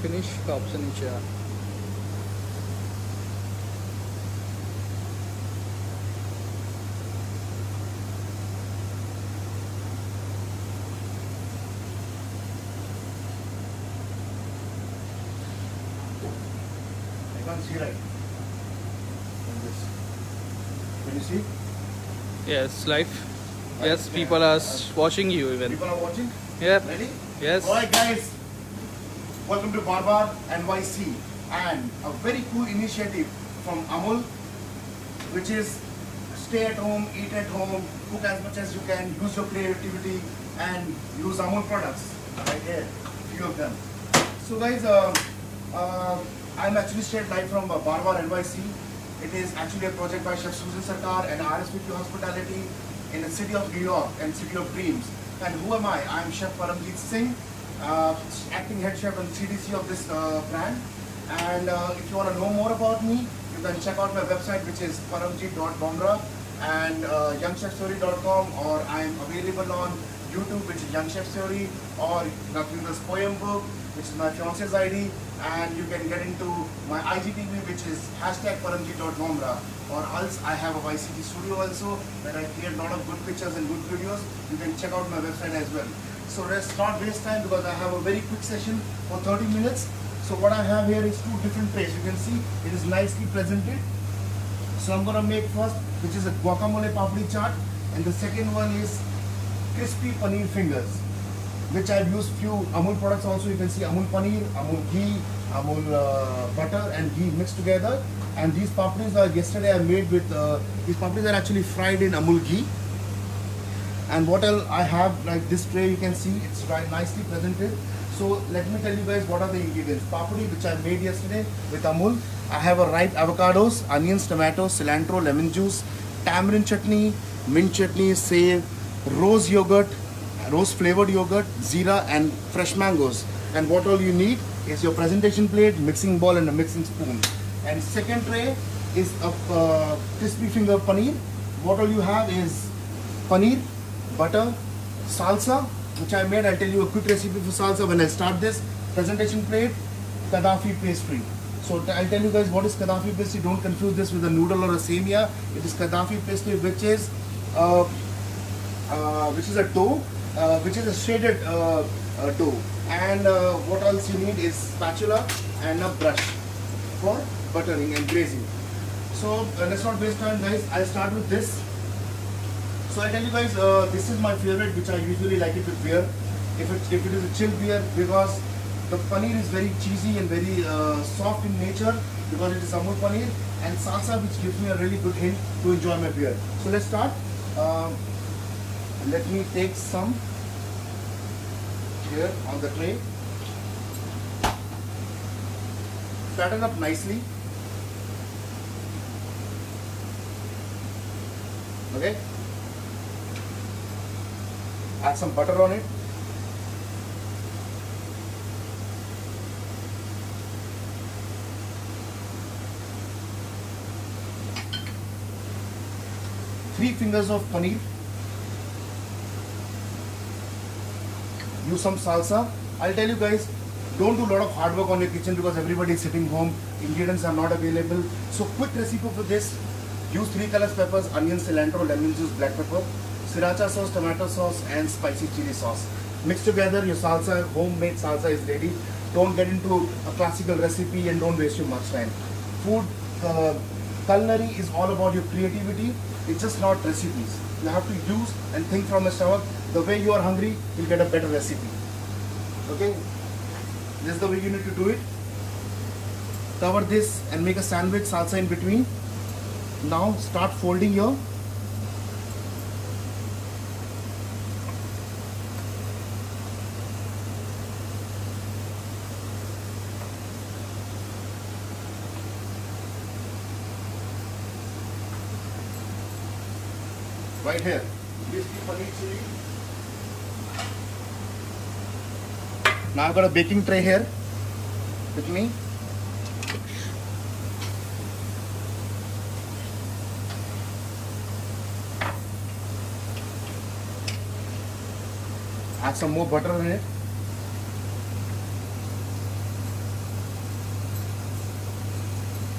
Finish का option नीचे आ I can't see right. Like this. Can you see? Yes, live. Yes, people are watching you even. People are watching. Yeah. Ready? Yes. Alright guys, welcome to Baar NYC and a very cool initiative from Amul, which is stay at home, eat at home, cook as much as you can, use your creativity and use Amul products. Right here, few of them. So guys, I'm actually straight live from Baar NYC. It is actually a project by Chef Susan Sarkar and RSPV Hospitality in the city of New York and city of dreams. And who am I? I'm Chef Paramjeet Singh, acting head chef and CDC of this brand. And if you want to know more about me, you can check out my website, which is paramjeet.bombra and youngchefstory.com, or I'm available on YouTube, which is Young Chef Story, or Nathaniel's poem book, which is my fiance's ID, and you can get into my IGTV, which is #paramjeet.bombra, or else I have a YCT studio also, where I create a lot of good pictures and good videos. You can check out my website as well. So let's not waste time because I have a very quick session for 30 minutes. So what I have here is two different trays. You can see it is nicely presented. So I'm gonna make first, which is a guacamole papdi chaat, and the second one is crispy paneer fingers, which I've used few Amul products also. You can see Amul paneer, Amul ghee, Amul butter and ghee mixed together. And these papdis are yesterday I made with, these papdis are actually fried in Amul ghee. And what else I have, like this tray, you can see it's right nicely presented. So let me tell you guys what are the ingredients. Papdi, which I made yesterday with Amul. I have a ripe avocados, onions, tomatoes, cilantro, lemon juice, tamarind chutney, mint chutney, save, rose yogurt, rose flavored yogurt, zira and fresh mangoes. And what all you need is your presentation plate, mixing bowl and a mixing spoon. And second tray is a crispy finger paneer. What all you have is paneer, butter, salsa, which I made. I'll tell you a quick recipe for salsa when I start this. Presentation plate, Gaddafi pastry. So I'll tell you guys what is Gaddafi pastry. Don't confuse this with a noodle or a semia. It is Gaddafi pastry, which is a dough, which is a shaded dough. And what else you need is spatula and a brush for buttering and grazing. So let's not waste time, guys. I'll start with this. So I'll tell you guys, this is my favorite, which I usually like it with beer. If it is a chilled beer, because the paneer is very cheesy and very soft in nature, because it is Amul paneer, and salsa, which gives me a really good hint to enjoy my beer. So let's start. Let me take some here on the tray. Flatten up nicely. Okay. Add some butter on it. Three fingers of paneer. Use some salsa. I'll tell you guys, don't do a lot of hard work on your kitchen because everybody is sitting home. Ingredients are not available. So quick recipe for this. Use 3 colors peppers, onion, cilantro, lemon juice, black pepper, sriracha sauce, tomato sauce and spicy chili sauce. Mix together, your salsa, homemade salsa is ready. Don't get into a classical recipe and don't waste your much time. Food, culinary is all about your creativity. It's just not recipes. You have to use and think from a stomach. The way you are hungry, you'll get a better recipe. Okay? This is the way you need to do it. Cover this and make a sandwich, salsa in between. Now start folding your right here. This is paneer chili. Now I've got a baking tray here with me. Add some more butter in it.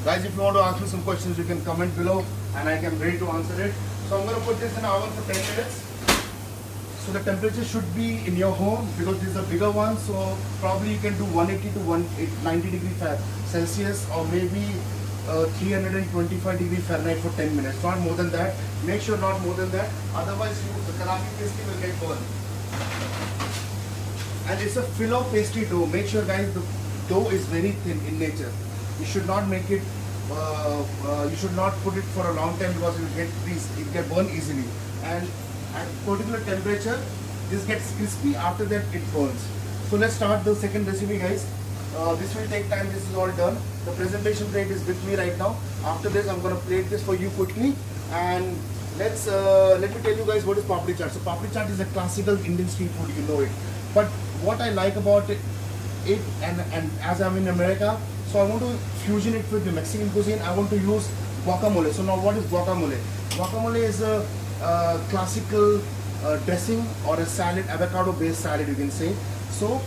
Guys, if you want to ask me some questions, you can comment below and I can ready to answer it. So I'm going to put this in the oven for 10 minutes. So the temperature should be in your home because this is a bigger one. So probably you can do 180 to 190 degree Celsius or maybe 325 degree Fahrenheit for 10 minutes. Not more than that. Make sure not more than that. Otherwise, the karafi pastry will get burned. And it's a filo pastry dough. Make sure, guys, the dough is very thin in nature. You should not make it. You should not put it for a long time because it get burned easily. And at particular temperature, this gets crispy. After that, it burns. So let's start the second recipe, guys. This will take time. This is all done. The presentation plate is with me right now. After this, I'm gonna plate this for you quickly. And let me tell you guys what is papdi chaat. So papdi chaat is a classical Indian street food. You know it. But what I like about it and as I'm in America, so I want to fusion it with the Mexican cuisine. I want to use guacamole. So now what is guacamole? Guacamole is a classical dressing or a salad, avocado based salad you can say. So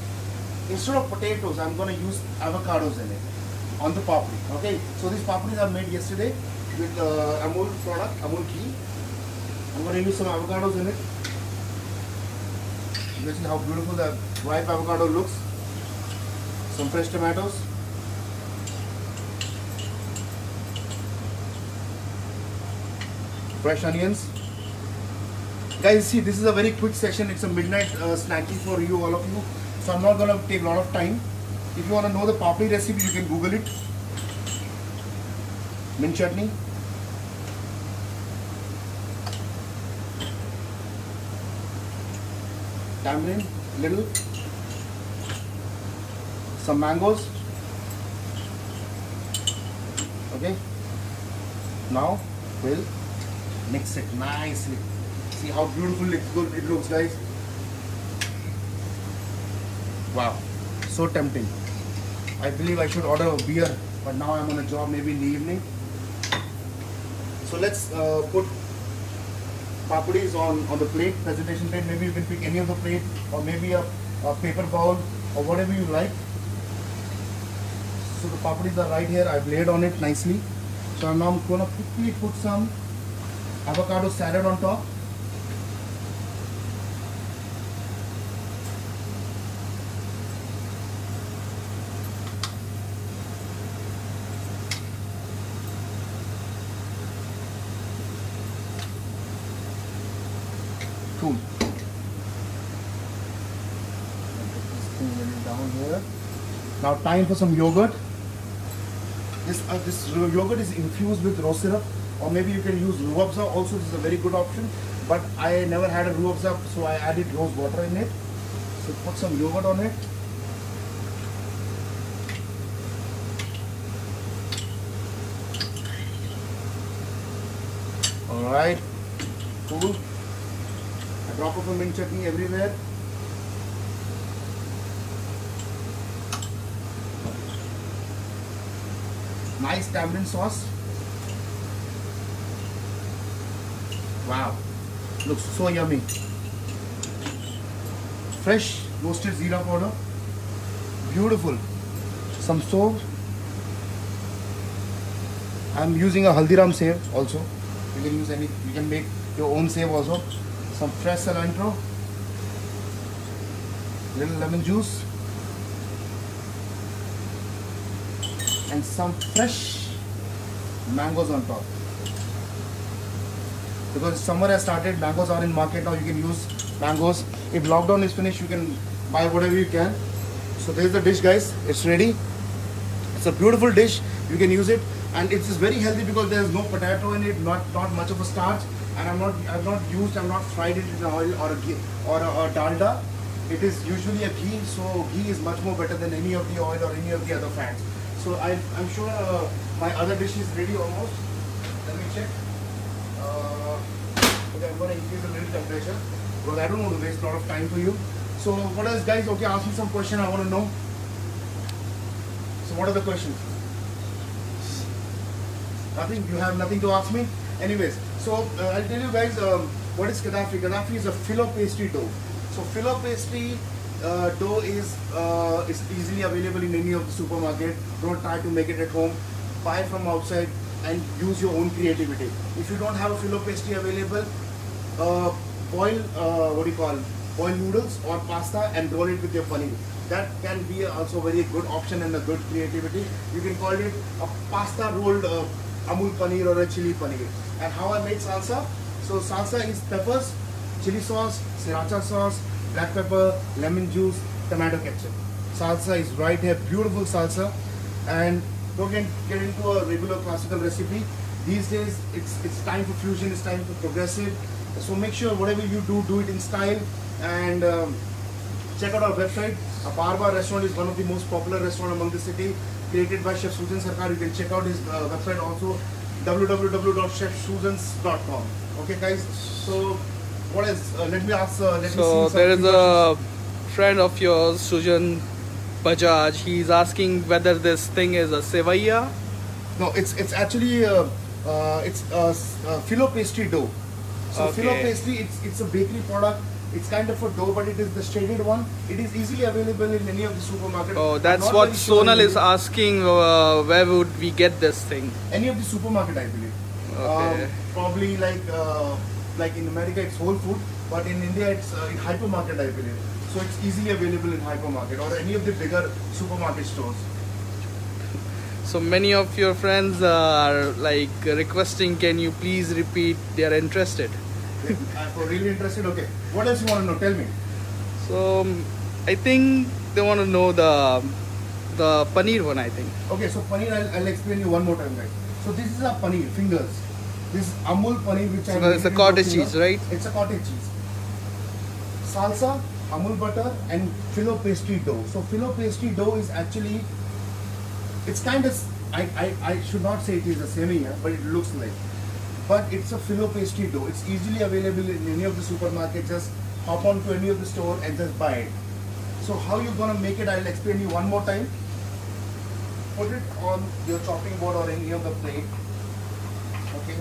instead of potatoes, I'm going to use avocados in it on the papdi. Okay, so these papdis are made yesterday with Amul product, Amul ghee. I'm going to use some avocados in it. You can see how beautiful the ripe avocado looks. Some fresh tomatoes. Fresh onions. Guys, see, this is a very quick session. It's a midnight snacking for you, all of you. So I'm not going to take a lot of time. If you want to know the papdi recipe, you can Google it. Mint chutney. Tamarind, little. Some mangoes. Okay. Now we'll mix it nicely. See how beautiful it looks, guys. Wow, so tempting. I believe I should order a beer, but now I'm on a job, maybe in the evening. So let's put papdis on the plate, presentation plate. Maybe you can pick any of the plate or maybe a paper bowl or whatever you like. So the papdis are right here. I've laid on it nicely. So I'm now going to quickly put some avocado salad on top. Cool. Down here. Now time for some yogurt. This yogurt is infused with rose syrup, or maybe you can use ruafza also. This is a very good option, but I never had a ruafza, so I added rose water in it. So put some yogurt on it. All right, cool. A drop of a mint chutney everywhere. Nice tamarind sauce. Wow, looks so yummy. Fresh roasted zira powder. Beautiful. Some soap. I'm using a haldiram save also. You can use any. You can make your own save also. Some fresh cilantro. Little lemon juice. And some fresh mangoes on top. Because summer has started, mangoes are in market now. You can use mangoes. If lockdown is finished, you can buy whatever you can. So there's the dish, guys. It's ready. It's a beautiful dish. You can use it, and it is very healthy because there is no potato in it, not much of a starch, and I've not fried it in oil or a ghee or a dalda. It is usually a ghee, so ghee is much more better than any of the oil or any of the other fats. So I'm sure my other dish is ready almost. Let me check. Okay, I'm going to increase a little temperature because I don't want to waste a lot of time for you. So what else, guys? Okay, ask me some question. I want to know. So what are the questions? Nothing? You have nothing to ask me? Anyways, so I'll tell you guys what is kadafi. Kadafi is a filo pastry dough. So filo pastry dough is easily available in any of the supermarket. Don't try to make it at home. buy from outside and use your own creativity. If you don't have a filo pastry available, boil boil noodles or pasta and roll it with your paneer. That can be also very good option and a good creativity. You can call it a pasta rolled Amul paneer or a chili paneer. And how I make salsa? So salsa is peppers, chili sauce, sriracha sauce, black pepper, lemon juice, tomato ketchup. Salsa is right here, beautiful salsa. And don't get into a regular classical recipe. These days, it's time for fusion, it's time for progressive. So make sure whatever you do it in style. And check out our website. A Bar restaurant is one of the most popular restaurants among the city, created by Chef Sujan Sarkar. You can check out his website also, www.chefsuzans.com. Okay, guys. So what else? Let me ask. So there is a friend of yours, Sujan Bajaj. He's asking whether this thing is a sevaya. No, it's actually it's filo pastry dough. So filo pastry, it's a bakery product. It's kind of a dough, but it is the shaded one. It is easily available in any of the supermarkets. Oh, that's what Sonal is asking. Where would we get this thing? Any of the supermarket, I believe. Okay. Probably like in America, it's Whole Food, but in India, it's in hypermarket, I believe. So it's easily available in hypermarket or any of the bigger supermarket stores. So many of your friends are like requesting, can you please repeat? They are interested. I'm really interested. Okay. What else you want to know? Tell me. So I think they want to know the paneer one, I think. Okay, so paneer, I'll explain you one more time, guys. So this is a paneer, fingers. This is Amul paneer, which So it's a cottage cheese, right? It's a cottage cheese. Salsa, Amul butter, and filo pastry dough. So filo pastry dough is actually, it's kind of, I should not say it is a semia, but it looks like. But it's a filo pastry dough. It's easily available in any of the supermarkets. Just hop on to any of the store and just buy it. So how you're gonna make it, I'll explain you one more time. Put it on your chopping board or any of the plate. Okay.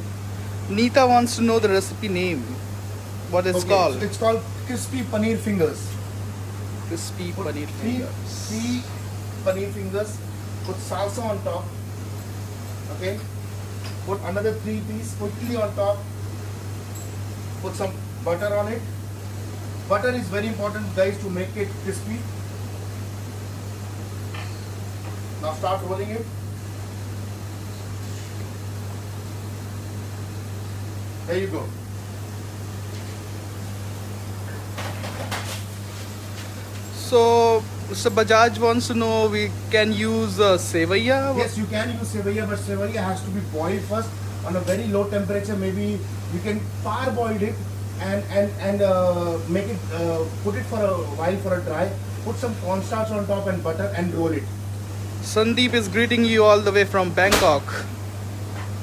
Neeta wants to know the recipe name. What it's called? So it's called crispy paneer fingers. Crispy Put paneer three fingers. paneer fingers. Put salsa on top. Okay. Put another 3 pieces quickly on top. Put some butter on it. Butter is very important, guys, to make it crispy. Now start rolling it. There you go. So Mr. Bajaj wants to know, we can use sevaya? Yes, you can use sevaya, but sevaya has to be boiled first on a very low temperature. Maybe you can parboil it and make it, put it for a while for a dry. Put some cornstarch on top and butter and roll it. Sandeep is greeting you all the way from Bangkok.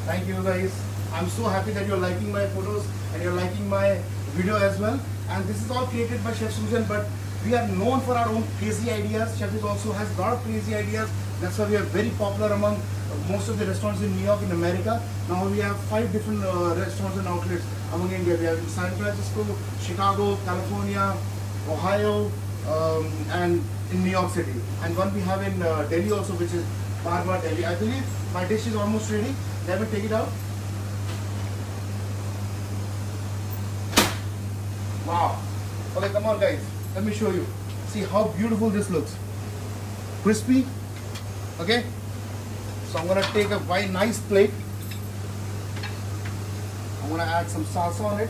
Thank you, guys. I'm so happy that you're liking my photos and you're liking my video as well. And this is all created by Chef Sujan, but we are known for our own crazy ideas. Chef also has a lot of crazy ideas. That's why we are very popular among most of the restaurants in New York, in America. Now we have 5 different restaurants and outlets among India. We have in San Francisco, Chicago, California, Ohio, and in New York City. And one we have in Delhi also, which is Baar Delhi. I believe my dish is almost ready. Let me take it out. Wow. Okay, come on, guys. Let me show you. See how beautiful this looks. Crispy. Okay. So I'm gonna take a nice plate. I'm gonna add some salsa on it.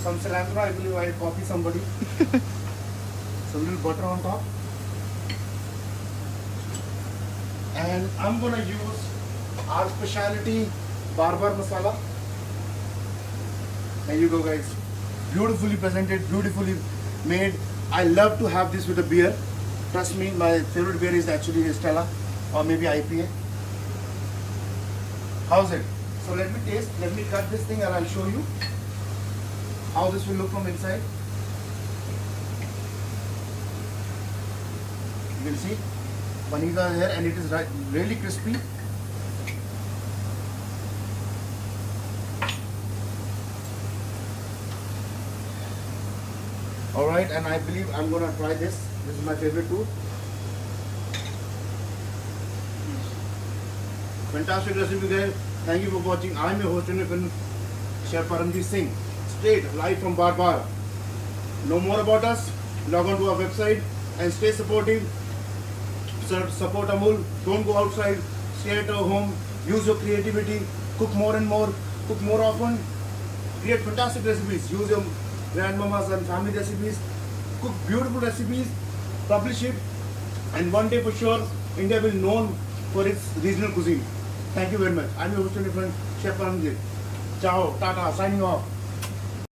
Some cilantro, I believe I'll copy somebody. Some little butter on top. And I'm gonna use our specialty Baar masala. There you go, guys. Beautifully presented, beautifully made. I love to have this with a beer. Trust me, my favorite beer is actually Stella or maybe IPA. How's it? So let me taste, let me cut this thing and I'll show you how this will look from inside. You will see paneer are here and it is really crispy. Alright, and I believe I'm gonna try this. This is my favorite too. Fantastic recipe guys. Thank you for watching. I'm your host and friend, Chef Paramjeet Singh. Straight live from Baar. Know more about us? Log on to our website and stay supportive. Support Amul. Don't go outside. Stay at home. Use your creativity. Cook more and more. Cook more often. Create fantastic recipes. Use your grandmamas and family recipes. Cook beautiful recipes. Publish it. And one day for sure, India will be known for its regional cuisine. Thank you very much. I'm your host and friend, Chef Paramjeet. Ciao. Tata. Signing off.